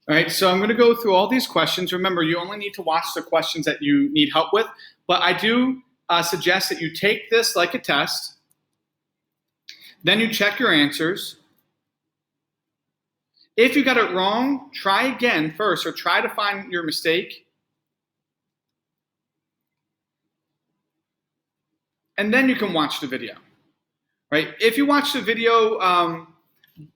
All right, so I'm going to go through all these questions. Remember, you only need to watch the questions that you need help with, but I do suggest that you take this like a test, then you check your answers. If you got it wrong, try again first, or try to find your mistake. And then you can watch the video, right? If you watch the video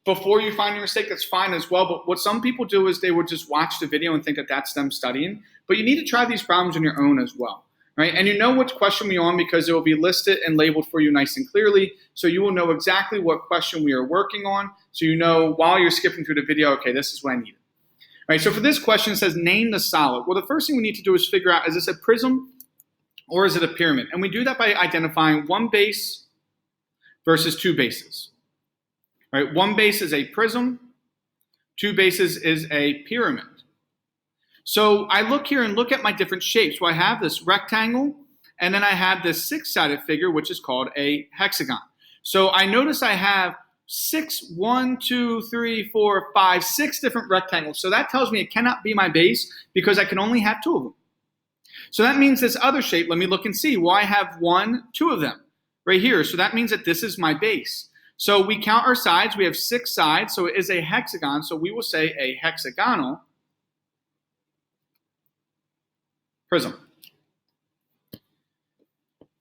before you find your mistake, that's fine as well. But what some people do is they would just watch the video and think that that's them studying. But you need to try these problems on your own as well, right? And you know which question we're on because it will be listed and labeled for you nice and clearly. So you will know exactly what question we are working on. So you know while you're skipping through the video, okay, this is what I need. All right, so for this question, it says name the solid. Well, the first thing we need to do is figure out, is this a prism or is it a pyramid? And we do that by identifying one base versus two bases. All right, one base is a prism, two bases is a pyramid. So I look here and look at my different shapes. So I have this rectangle, and then I have this six-sided figure, which is called a hexagon. So I notice I have six different rectangles. So that tells me it cannot be my base because I can only have two of them. So that means this other shape, let me look and see. Well, I have two of them right here. So that means that this is my base. So we count our sides. We have 6 sides, so it is a hexagon. So we will say a hexagonal prism. All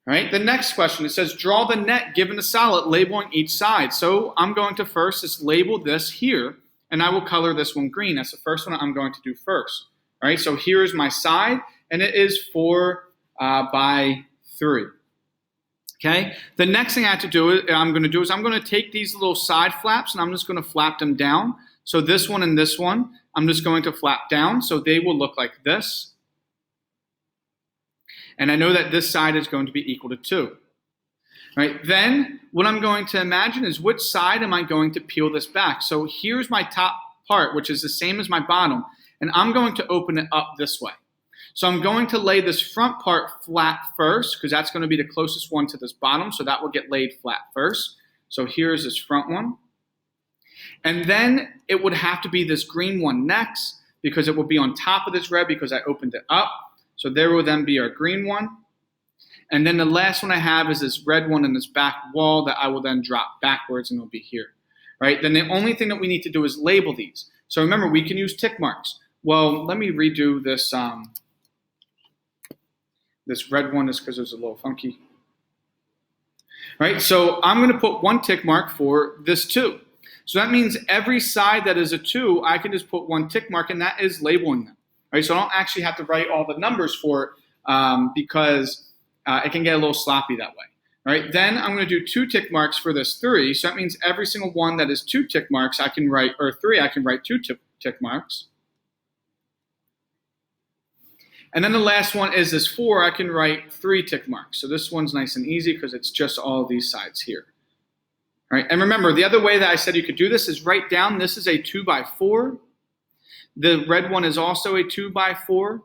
right, the next question, it says draw the net given a solid, labeling each side. So I'm going to first just label this here, and I will color this one green. That's the first one I'm going to do first. All right, so here is my side, and it is 4 by 3. Okay, the next thing I'm going to do is I'm going to take these little side flaps and I'm just going to flap them down. So this one and this one, I'm just going to flap down so they will look like this. And I know that this side is going to be equal to 2. All right, then what I'm going to imagine is which side am I going to peel this back? So here's my top part, which is the same as my bottom, and I'm going to open it up this way. So I'm going to lay this front part flat first because that's going to be the closest one to this bottom. So that will get laid flat first. So here's this front one. And then it would have to be this green one next because it will be on top of this red because I opened it up. So there will then be our green one. And then the last one I have is this red one in this back wall that I will then drop backwards and it'll be here. Right? Then the only thing that we need to do is label these. So remember, we can use tick marks. Well, let me redo this. This red one is because it was a little funky. Right, so I'm going to put 1 tick mark for this 2. So that means every side that is a 2, I can just put 1 tick mark, and that is labeling them. Right, so I don't actually have to write all the numbers for it because it can get a little sloppy that way. All right, then I'm going to do 2 tick marks for this 3. So that means every single one that is 2 tick marks, I can write, or 3, I can write 2 tick marks. And then the last one is this 4, I can write 3 tick marks. So this one's nice and easy because it's just all of these sides here. All right, and remember, the other way that I said you could do this is write down, this is a 2 by 4. The red one is also a 2 by 4.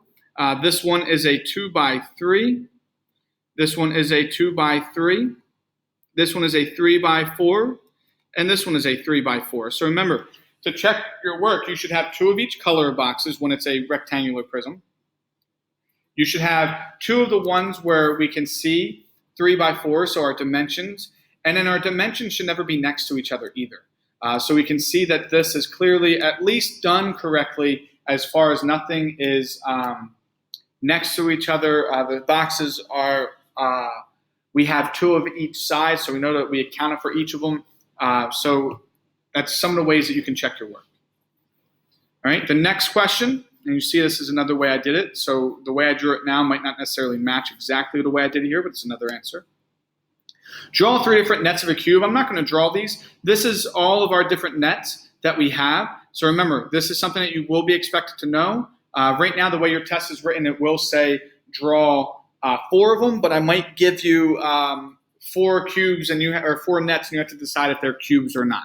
This one is a 2 by 3. This one is a 2 by 3. This one is a 3 by 4. And this one is a 3 by 4. So remember, to check your work, you should have 2 of each color boxes when it's a rectangular prism. You should have 2 of the ones where we can see 3 by 4, so our dimensions. And then our dimensions should never be next to each other either. So we can see that this is clearly at least done correctly as far as nothing is next to each other. The boxes are, we have 2 of each side, so we know that we accounted for each of them. So that's some of the ways that you can check your work. All right, the next question. And you see this is another way I did it. So the way I drew it now might not necessarily match exactly the way I did it here, but it's another answer. Draw 3 different nets of a cube. I'm not going to draw these. This is all of our different nets that we have. So remember, this is something that you will be expected to know. Right now, the way your test is written, it will say draw 4 of them, but I might give you 4 cubes and or 4 nets, and you have to decide if they're cubes or not.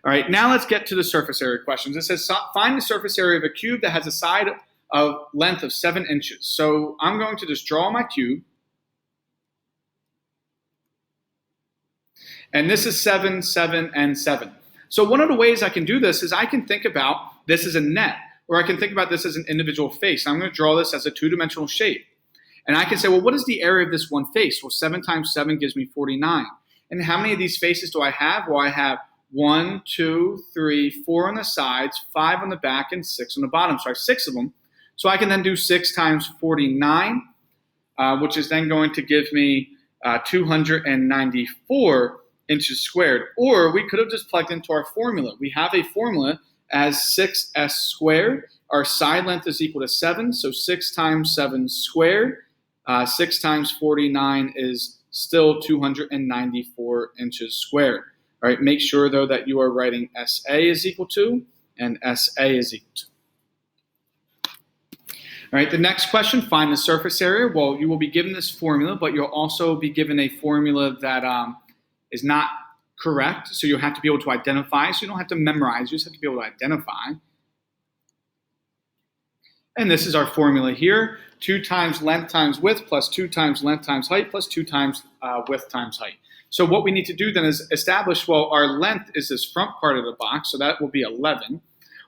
All right, now let's get to the surface area questions. It says find the surface area of a cube that has a side of length of 7 inches. So I'm going to just draw my cube. And this is 7, 7, and 7. So one of the ways I can do this is I can think about this is a net. Or I can think about this as an individual face. I'm going to draw this as a two-dimensional shape. And I can say, well, what is the area of this one face? Well, 7 times 7 gives me 49. And how many of these faces do I have? Well, I have 1, 2, 3, 4 on the sides, 5 on the back, and 6 on the bottom. So I have 6 of them. So I can then do 6 times 49, which is then going to give me 294 inches squared. Or we could have just plugged into our formula. We have a formula as 6s squared. Our side length is equal to 7, so 6 times 7 squared. 6 times 49 is still 294 inches squared. All right, make sure, though, that you are writing SA is equal to and SA is equal to. All right, the next question, find the surface area. Well, you will be given this formula, but you'll also be given a formula that is not correct, so you'll have to be able to identify. So you don't have to memorize, you just have to be able to identify. And this is our formula here. 2 times length times width plus 2 times length times height plus 2 times width times height. So what we need to do then is establish, well, our length is this front part of the box, so that will be 11.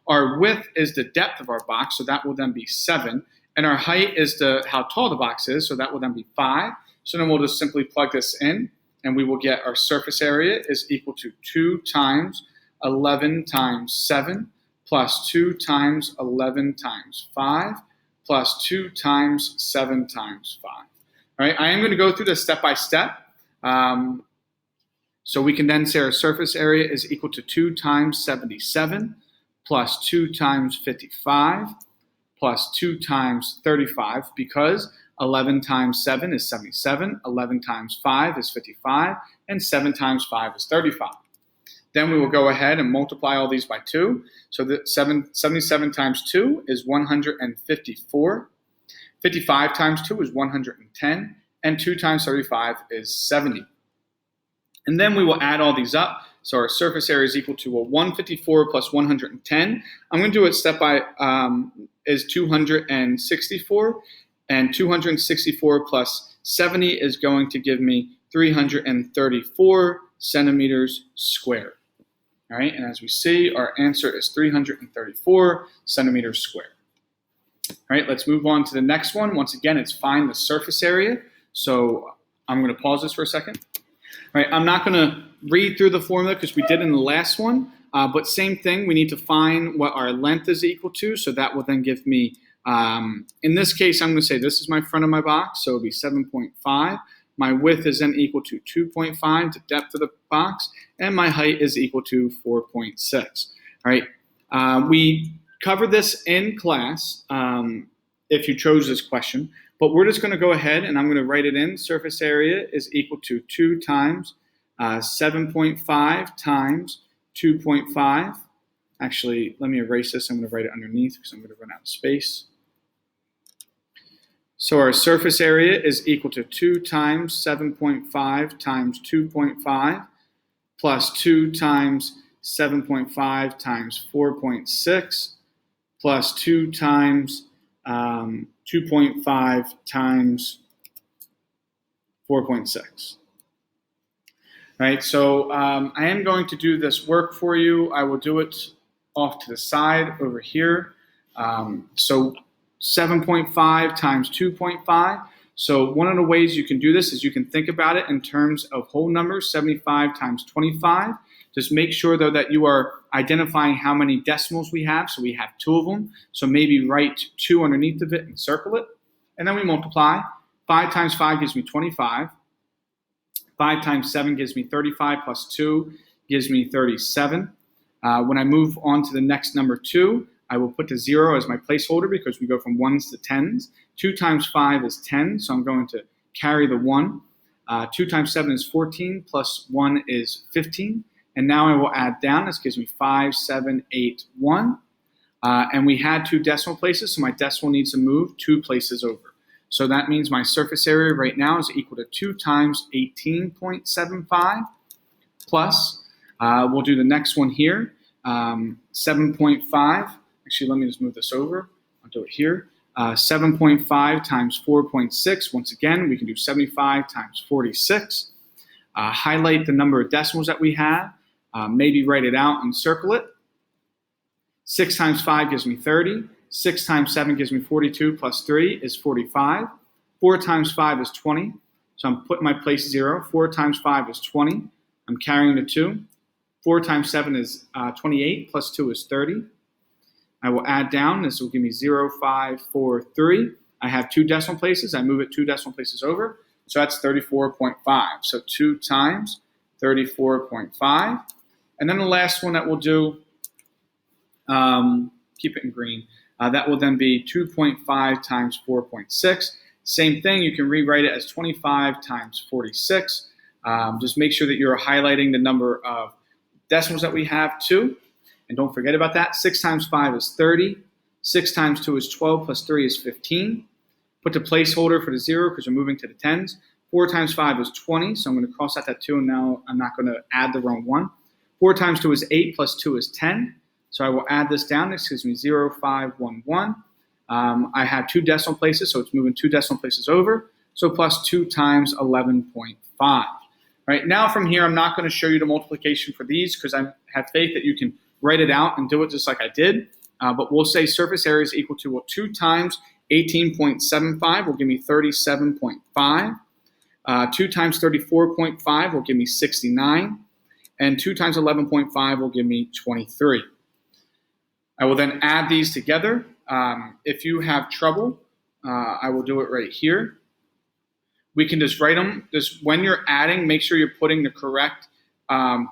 Our width is the depth of our box, so that will then be 7. And our height is how tall the box is, so that will then be 5. So then we'll just simply plug this in, and we will get our surface area is equal to 2 times 11 times 7 plus 2 times 11 times 5 plus 2 times 7 times 5. All right, I am going to go through this step by step. So we can then say our surface area is equal to 2 times 77 plus 2 times 55 plus 2 times 35, because 11 times 7 is 77, 11 times 5 is 55, and 7 times 5 is 35. Then we will go ahead and multiply all these by 2. So that 77 times 2 is 154. 55 times 2 is 110. And 2 times 35 is 70. And then we will add all these up. So our surface area is equal to 154 plus 110. I'm going to do it step by, is 264. And 264 plus 70 is going to give me 334 centimeters squared. All right, and as we see, our answer is 334 centimeters squared. All right, let's move on to the next one. Once again, it's find the surface area. So I'm going to pause this for a second. All right, I'm not going to read through the formula because we did in the last one, but same thing, we need to find what our length is equal to, so that will then give me, in this case, I'm going to say this is my front of my box, so it'll be 7.5. My width is then equal to 2.5, the depth of the box, and my height is equal to 4.6. All right, we covered this in class if you chose this question, but we're just going to go ahead and I'm going to write it in. Surface area is equal to 2 times 7.5 times 2.5. Actually, let me erase this. I'm going to write it underneath because I'm going to run out of space. So our surface area is equal to 2 times 7.5 times 2.5 plus 2 times 7.5 times 4.6 plus 2 times 2.5 times 4.6. Right, so I am going to do this work for you. I will do it off to the side over here. So 7.5 times 2.5. So one of the ways you can do this is you can think about it in terms of whole numbers, 75 times 25. Just make sure, though, that you are identifying how many decimals we have. So we have 2 of them. So maybe write 2 underneath of it and circle it. And then we multiply. 5 times 5 gives me 25. 5 times 7 gives me 35, plus 2 gives me 37. When I move on to the next number 2, I will put the 0 as my placeholder because we go from 1s to 10s. 2 times 5 is 10, so I'm going to carry the 1. 2 times 7 is 14, plus 1 is 15. And now I will add down. This gives me 5, 7, 8, 1. And we had 2 decimal places, so my decimal needs to move 2 places over. So that means my surface area right now is equal to 2 times 18.75 plus, we'll do the next one here, 7.5. Actually, let me just move this over. I'll do it here. 7.5 times 4.6. Once again, we can do 75 times 46. Highlight the number of decimals that we have. Maybe write it out and circle it. 6 times 5 gives me 30. 6 times 7 gives me 42, plus 3 is 45. 4 times 5 is 20. So I'm putting my place 0. 4 times 5 is 20. I'm carrying the 2. 4 times 7 is 28, plus 2 is 30. I will add down. This will give me 0, 5, 4, 3. I have 2 decimal places. I move it 2 decimal places over. So that's 34.5. So 2 times 34.5. And then the last one that we'll do, keep it in green, that will then be 2.5 times 4.6. Same thing, you can rewrite it as 25 times 46. Just make sure that you're highlighting the number of decimals that we have too. And don't forget about that. 6 times 5 is 30. 6 times 2 is 12, plus 3 is 15. Put the placeholder for the 0 because we're moving to the tens. 4 times 5 is 20, so I'm going to cross out that 2, and now I'm not going to add the wrong 1. 4 times 2 is 8, plus 2 is 10. So I will add this down. This gives me 0, 5, 1, 1. I have 2 decimal places, so it's moving 2 decimal places over. So plus 2 times 11.5. Right, now from here, I'm not going to show you the multiplication for these because I have faith that you can write it out and do it just like I did. But we'll say surface area is equal to 2 times 18.75 will give me 37.5. 2 times 34.5 will give me 69. And 2 times 11.5 will give me 23. I will then add these together. If you have trouble, I will do it right here. We can just write them. Just when you're adding, make sure you're putting the correct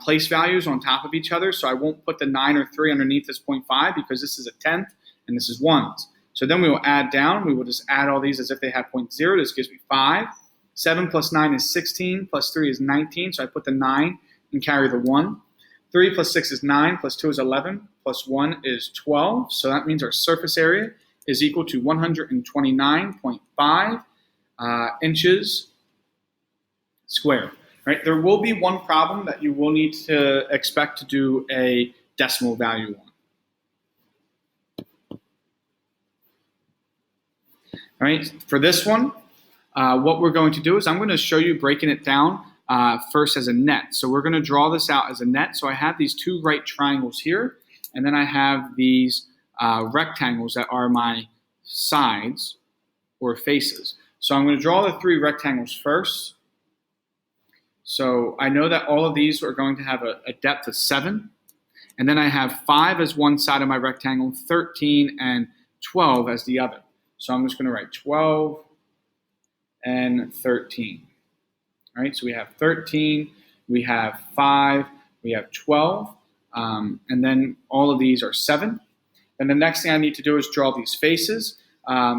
place values on top of each other. So I won't put the 9 or 3 underneath this 0.5 because this is a tenth and this is ones. So then we will add down. We will just add all these as if they have 0.0. This gives me 5. 7 plus 9 is 16, plus 3 is 19. So I put the 9 and carry the 1. 3 plus 6 is 9, plus 2 is 11, plus 1 is 12. So that means our surface area is equal to 129.5 inches squared. Right? There will be one problem that you will need to expect to do a decimal value on. All right, for this one, what we're going to do is I'm going to show you breaking it down first as a net. So we're going to draw this out as a net. So I have these 2 right triangles here, and then I have these rectangles that are my sides or faces. So I'm going to draw the 3 rectangles first. So I know that all of these are going to have a depth of 7. And then I have 5 as one side of my rectangle, 13 and 12 as the other. So I'm just going to write 12 and 13. All right, so we have 13, we have 5, we have 12, and then all of these are 7. And the next thing I need to do is draw these faces.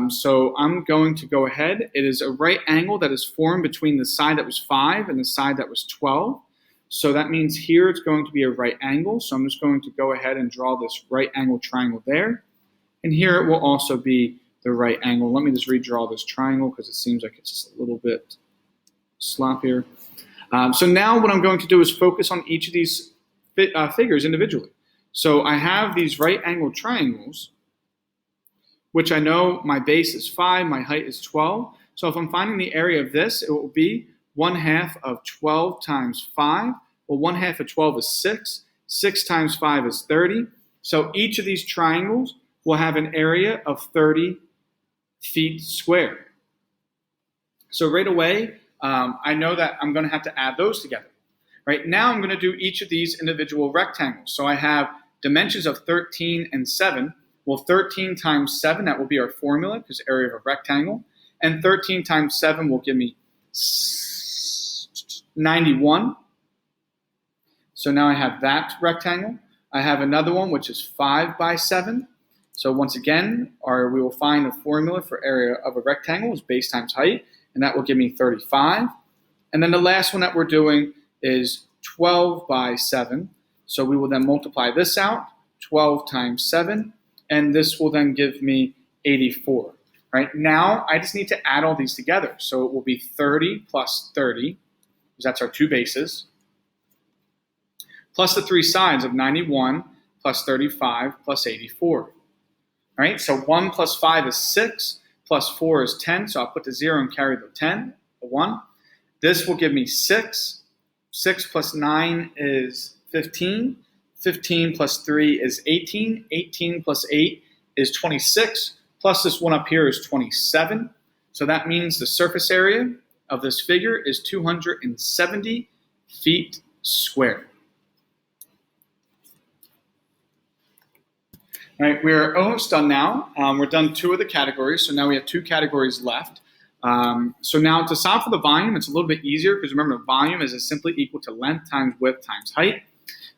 So I'm going to go ahead. It is a right angle that is formed between the side that was 5 and the side that was 12. So that means here it's going to be a right angle. So I'm just going to go ahead and draw this right angle triangle there. And here it will also be the right angle. Let me just redraw this triangle because it seems like it's just a little bit sloppier. So now what I'm going to do is focus on each of these figures individually. So I have these right angle triangles, which I know my base is 5, my height is 12. So if I'm finding the area of this, it will be 1/2 of 12 times 5. Well, 1/2 of 12 is 6. 6 times 5 is 30. So each of these triangles will have an area of 30 feet squared. So right away, I know that I'm going to have to add those together. Right now, I'm going to do each of these individual rectangles. So I have dimensions of 13 and 7. Well, 13 times 7, that will be our formula because area of a rectangle. And 13 times 7 will give me 91. So now I have that rectangle. I have another one which is 5 by 7. So once again, we will find a formula for area of a rectangle is base times height, and that will give me 35. And then the last one that we're doing is 12 by 7. So we will then multiply this out, 12 times 7, and this will then give me 84. Right now, I just need to add all these together. So it will be 30 plus 30, because that's our 2 bases, plus the 3 sides of 91 plus 35 plus 84. All right, so 1 plus 5 is 6, plus 4 is 10, so I'll put the 0 and carry the 10, the 1. This will give me 6. 6 plus 9 is 15. 15 plus 3 is 18. 18 plus 8 is 26. Plus this one up here is 27. So that means the surface area of this figure is 270 feet squared. All right, we're almost done now. We're done 2 of the categories, so now we have 2 categories left. So now to solve for the volume, it's a little bit easier because remember, volume is simply equal to length times width times height.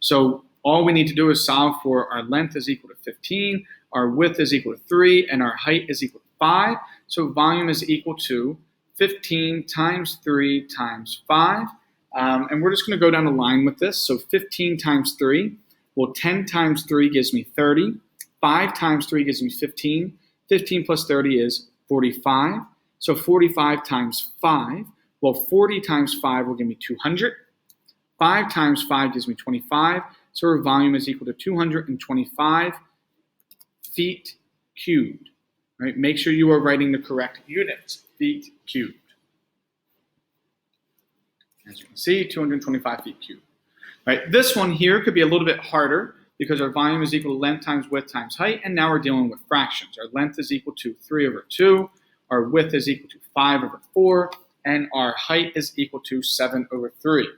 So all we need to do is solve for our length is equal to 15, our width is equal to 3, and our height is equal to 5. So volume is equal to 15 times 3 times 5. And we're just going to go down the line with this. So 15 times 3, well, 10 times 3 gives me 30. 5 times 3 gives me 15. 15 plus 30 is 45. So 45 times 5, well, 40 times 5 will give me 200. 5 times 5 gives me 25. So our volume is equal to 225 feet cubed. Right? Make sure you are writing the correct units, feet cubed. As you can see, 225 feet cubed. Right? This one here could be a little bit harder because our volume is equal to length times width times height, and now we're dealing with fractions. Our length is equal to 3 over 2, our width is equal to 5 over 4, and our height is equal to 7 over 3. All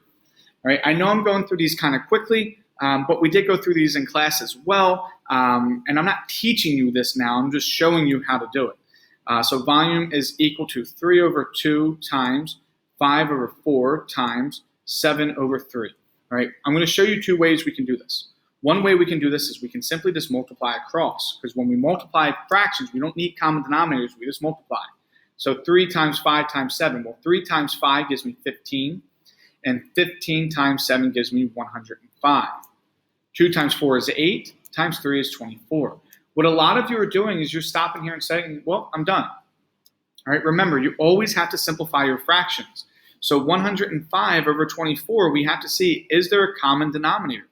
right? I know I'm going through these kind of quickly, but we did go through these in class as well, and I'm not teaching you this now, I'm just showing you how to do it. So volume is equal to 3 over 2 times 5 over 4 times 7 over 3. All right, I'm going to show you 2 ways we can do this. One way we can do this is we can simply just multiply across, because when we multiply fractions, we don't need common denominators, we just multiply. So 3 times 5 times 7, well, 3 times 5 gives me 15, and 15 times 7 gives me 105. 2 times 4 is 8, times 3 is 24. What a lot of you are doing is you're stopping here and saying, well, I'm done. All right, remember, you always have to simplify your fractions. So 105 over 24, we have to see, is there a common denominator?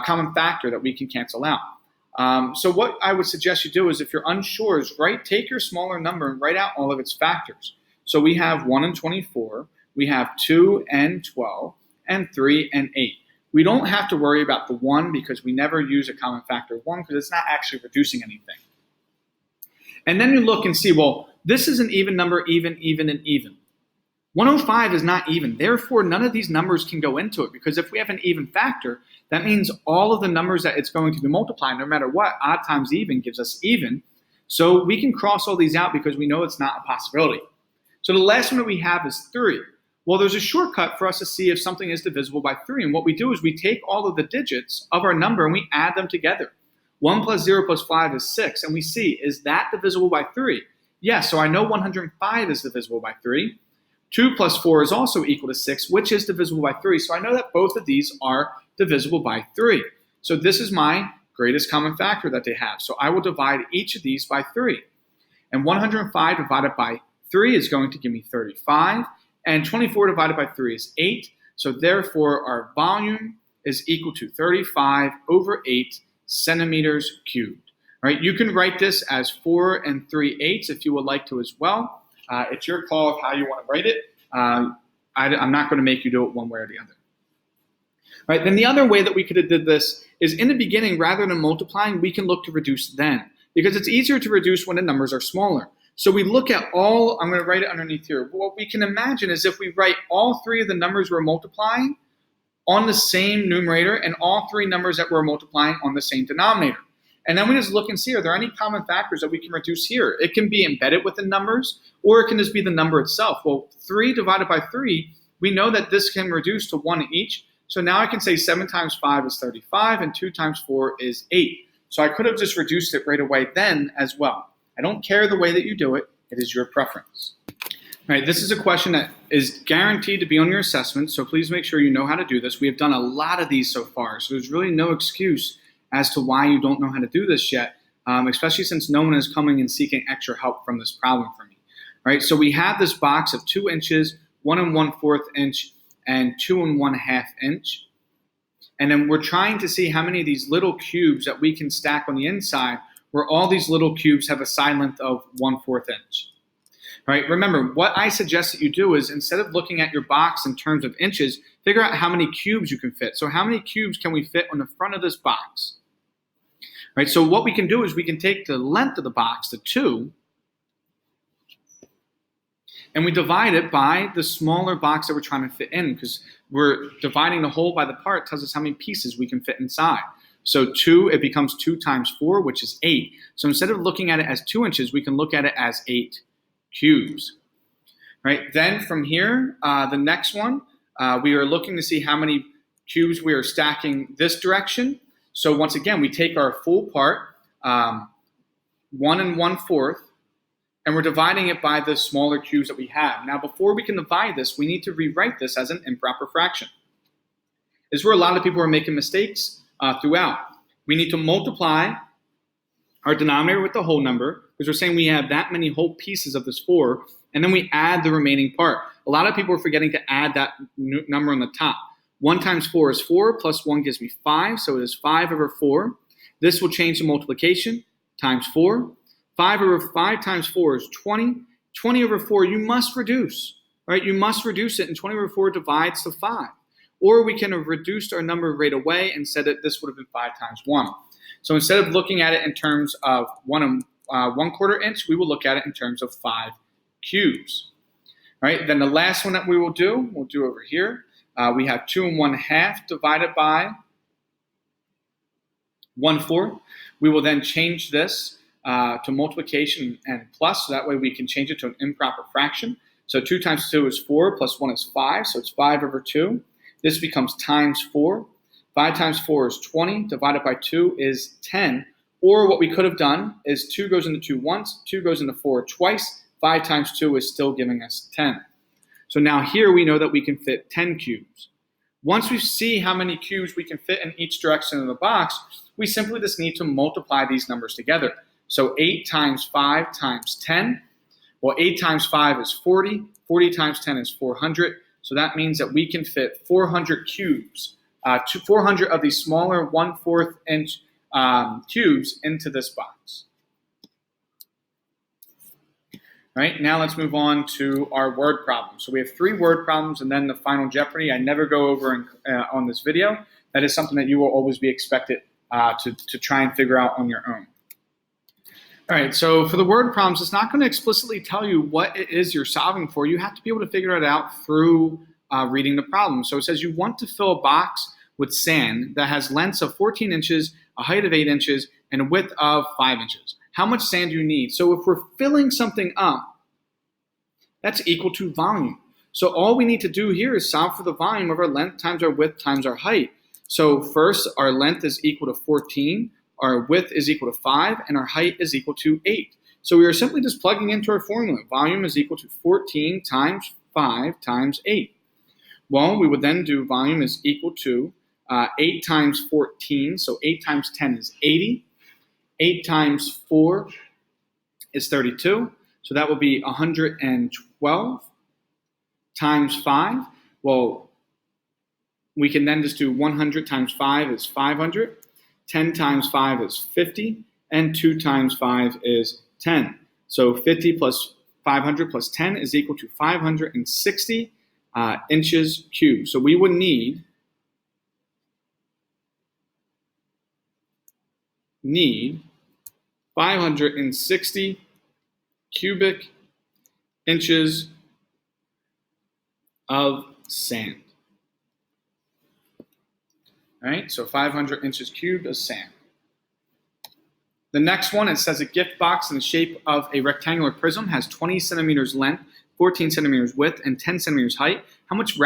Common factor that we can cancel out. So what I would suggest you do is if you're unsure is take your smaller number and write out all of its factors. So we have 1 and 24, we have 2 and 12, and 3 and 8. We don't have to worry about the 1 because we never use a common factor of 1 because it's not actually reducing anything. And then you look and see, well, this is an even number, even, and even. 105 is not even, therefore none of these numbers can go into it because if we have an even factor, that means all of the numbers that it's going to be multiplied, no matter what, odd times even gives us even. So we can cross all these out because we know it's not a possibility. So the last one that we have is 3. Well, there's a shortcut for us to see if something is divisible by 3. And what we do is we take all of the digits of our number and we add them together. 1 plus 0 plus 5 is 6. And we see, is that divisible by 3? Yes, so I know 105 is divisible by 3. 2 plus 4 is also equal to 6, which is divisible by 3. So I know that both of these are divisible by 3. So this is my greatest common factor that they have. So I will divide each of these by 3. And 105 divided by 3 is going to give me 35. And 24 divided by 3 is 8. So therefore, our volume is equal to 35 over 8 centimeters cubed. All right, you can write this as 4 and 3/8 if you would like to as well. It's your call of how you want to write it. I'm not going to make you do it one way or the other. All right, then the other way that we could have did this is in the beginning, rather than multiplying, we can look to reduce then. Because it's easier to reduce when the numbers are smaller. So we look at all, I'm going to write it underneath here. What we can imagine is if we write all 3 of the numbers we're multiplying on the same numerator and all 3 numbers that we're multiplying on the same denominator. And then we just look and see, are there any common factors that we can reduce here? It can be embedded within numbers, or it can just be the number itself. Well, 3 divided by 3, we know that this can reduce to 1 each. So now I can say 7 times 5 is 35, and 2 times 4 is 8. So I could have just reduced it right away then as well. I don't care the way that you do it. It is your preference. All right, this is a question that is guaranteed to be on your assessment, so please make sure you know how to do this. We have done a lot of these so far, so there's really no excuse as to why you don't know how to do this yet, especially since no one is coming and seeking extra help from this problem for me. All right, so we have this box of 2 inches, 1 1/4 inch, and 2 1/2 inch. And then we're trying to see how many of these little cubes that we can stack on the inside where all these little cubes have a side length of 1/4 inch. right? Remember, what I suggest that you do is instead of looking at your box in terms of inches, figure out how many cubes you can fit. So how many cubes can we fit on the front of this box? Right, so what we can do is we can take the length of the box, the 2, and we divide it by the smaller box that we're trying to fit in, because we're dividing the whole by the part tells us how many pieces we can fit inside. So 2, it becomes 2 times 4, which is 8. So instead of looking at it as 2 inches, we can look at it as 8 cubes. Right, then from here, the next one, we are looking to see how many cubes we are stacking this direction. So once again, we take our full part, 1 1/4, and we're dividing it by the smaller cubes that we have. Now, before we can divide this, we need to rewrite this as an improper fraction. This is where a lot of people are making mistakes throughout. We need to multiply our denominator with the whole number, because we're saying we have that many whole pieces of this 4, and then we add the remaining part. A lot of people are forgetting to add that number on the top. 1 times 4 is 4, plus 1 gives me 5, so it is 5 over 4. This will change to multiplication, times 4. 5 over 5 times 4 is 20. 20 over 4, you must reduce, right? You must reduce it, and 20 over 4 divides to 5. Or we can have reduced our number right away and said that this would have been 5 times 1. So instead of looking at it in terms of 1/4 inch, we will look at it in terms of 5 cubes. Right? Then the last one that we'll do over here. We have 2 1/2 divided by 1/4. We will then change this to multiplication and plus, so that way we can change it to an improper fraction. So 2 times 2 is 4, plus 1 is 5, so it's 5 over 2. This becomes times 4. 5 times 4 is 20, divided by 2 is 10. Or what we could have done is 2 goes into 2 once, 2 goes into 4 twice, 5 times 2 is still giving us 10. So now here we know that we can fit 10 cubes. Once we see how many cubes we can fit in each direction of the box, we simply just need to multiply these numbers together. So 8 times 5 times 10. Well, 8 times 5 is 40. 40 times 10 is 400. So that means that we can fit 400 cubes, 400 of these smaller 1/4 inch cubes into this box. All right, now let's move on to our word problem. So we have 3 word problems and then the final Jeopardy. I never go over on this video. That is something that you will always be expected to try and figure out on your own. All right, so for the word problems, it's not going to explicitly tell you what it is you're solving for. You have to be able to figure it out through reading the problem. So it says you want to fill a box with sand that has lengths of 14 inches, a height of 8 inches, and a width of 5 inches. How much sand do you need? So if we're filling something up, that's equal to volume. So all we need to do here is solve for the volume of our length times our width times our height. So first, our length is equal to 14, our width is equal to 5, and our height is equal to 8. So we are simply just plugging into our formula. Volume is equal to 14 times 5 times 8. Well, we would then do volume is equal to 8 times 14, so 8 times 10 is 80. 8 times 4 is 32, so that will be 112 times 5. Well, we can then just do 100 times 5 is 500. 10 times 5 is 50, and 2 times 5 is 10. So 50 plus 500 plus 10 is equal to 560 inches cubed. So we would need 560 cubic inches of sand. All right, so 500 inches cubed of sand. The next one, it says a gift box in the shape of a rectangular prism has 20 centimeters length, 14 centimeters width, and 10 centimeters height. How much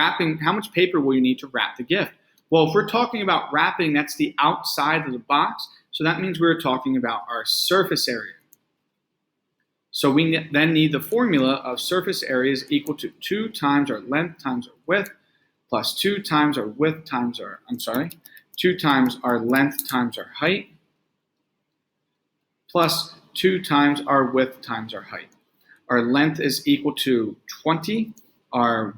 paper will you need to wrap the gift? Well, if we're talking about wrapping, that's the outside of the box. So that means we're talking about our surface area. So we then need the formula of surface area is equal to 2 times our length times our width plus 2 times our width times our, 2 times our length times our height plus 2 times our width times our height. Our length is equal to 20, our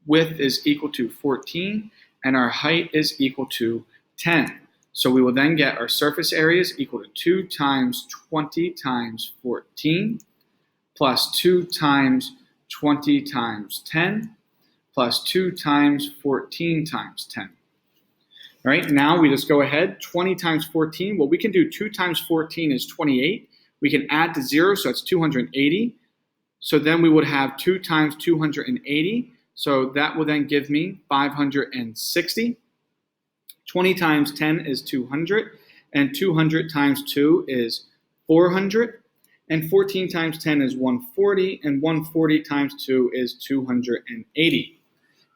width is equal to 14, and our height is equal to 10. So we will then get our surface area is equal to 2 times 20 times 14 plus 2 times 20 times 10 plus 2 times 14 times 10. All right, now we just go ahead, 20 times 14. Well, we can do 2 times 14 is 28. We can add to 0, so it's 280. So then we would have 2 times 280. So that will then give me 560. 20 times 10 is 200. And 200 times 2 is 400. And 14 times 10 is 140. And 140 times 2 is 280.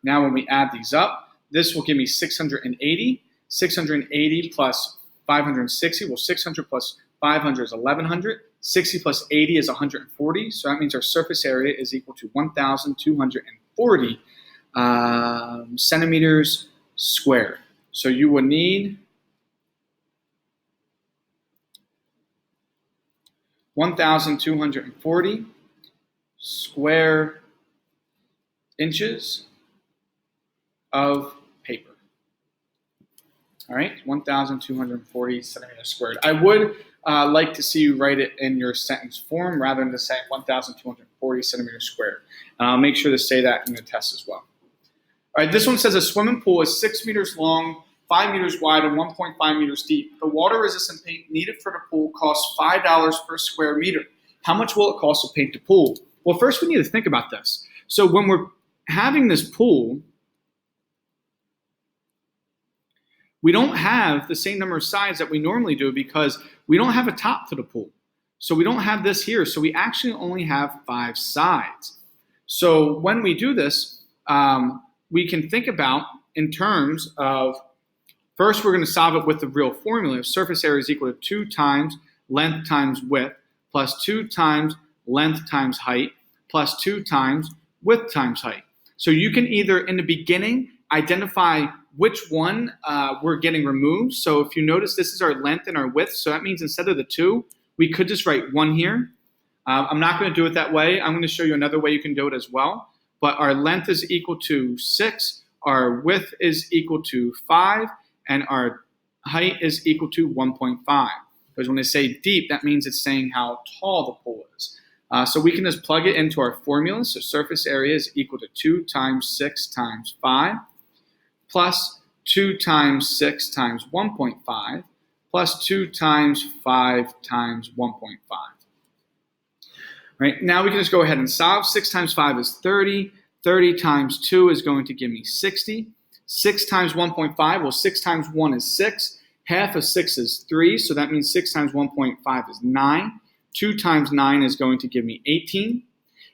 Now when we add these up, this will give me 680. 680 plus 560, well, 600 plus 500 is 1100. 60 plus 80 is 140. So that means our surface area is equal to 1,240 centimeters squared. So you would need 1,240 square inches of paper. All right, 1,240 centimeters squared. I would like to see you write it in your sentence form rather than just saying 1,240 centimeters squared. I'll make sure to say that in the test as well. All right, this one says a swimming pool is 6 meters long, 5 meters wide, and 1.5 meters deep. The water-resistant paint needed for the pool costs $5 per square meter. How much will it cost to paint the pool? Well, first we need to think about this. So when we're having this pool, we don't have the same number of sides that we normally do because we don't have a top to the pool. So we don't have this here. So we actually only have 5 sides. So when we do this, we can think about in terms of, first we're going to solve it with the real formula. Surface area is equal to 2 times length times width plus 2 times length times height plus 2 times width times height. So you can either, in the beginning, identify which one we're getting removed. So if you notice, this is our length and our width. So that means instead of the 2, we could just write 1 here. I'm not going to do it that way. I'm going to show you another way you can do it as well. But our length is equal to 6, our width is equal to 5, and our height is equal to 1.5. Because when they say deep, that means it's saying how tall the pool is. So we can just plug it into our formula. So surface area is equal to 2 times 6 times 5 plus 2 times 6 times 1.5 plus 2 times 5 times 1.5. Right, now we can just go ahead and solve. 6 times 5 is 30. 30 times 2 is going to give me 60. 6 times 1.5, well, 6 times 1 is 6. Half of 6 is 3, so that means 6 times 1.5 is 9. 2 times 9 is going to give me 18.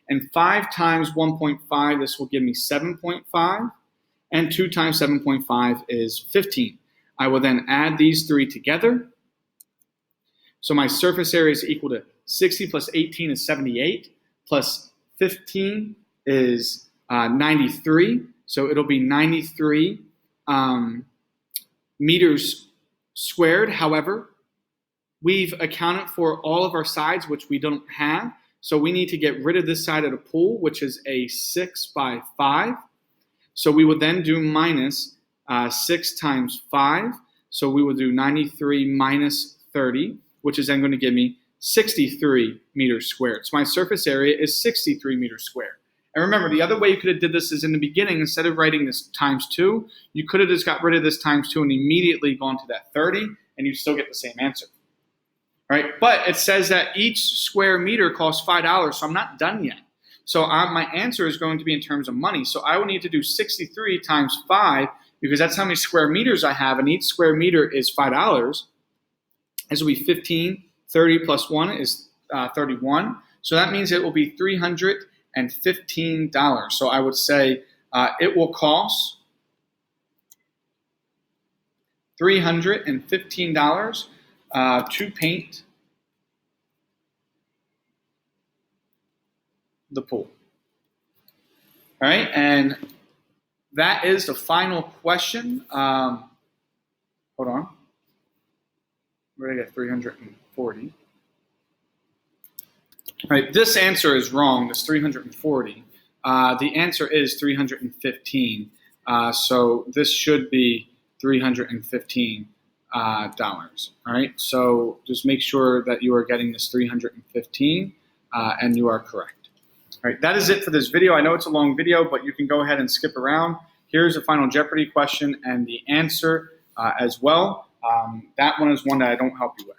And 5 times 1.5, this will give me 7.5. And 2 times 7.5 is 15. I will then add these 3 together. So my surface area is equal to 60 plus 18 is 78, plus 15 is 93. So it'll be 93 meters squared. However, we've accounted for all of our sides, which we don't have. So we need to get rid of this side of the pool, which is a 6 by 5. So we would then do minus 6 times 5. So we will do 93 minus 30, which is then going to give me 63 meters squared. So my surface area is 63 meters squared. And remember, the other way you could have did this is in the beginning, instead of writing this times 2, you could have just got rid of this times 2 and immediately gone to that 30, and you still get the same answer. All right, but it says that each square meter costs $5, so I'm not done yet. So my answer is going to be in terms of money. So I will need to do 63 times 5, because that's how many square meters I have, and each square meter is $5. This will be 15. 30 plus 1 is 31. So that means it will be $315. So I would say it will cost $315 to paint the pool. All right, and that is the final question. Hold on. Where did I get 340? All right, this answer is wrong, this 340. The answer is 315. So this should be $315. All right, so just make sure that you are getting this 315. and you are correct. All right, that is it for this video. I know it's a long video, but you can go ahead and skip around. Here's a final Jeopardy question and the answer as well. That one is one that I don't help you with.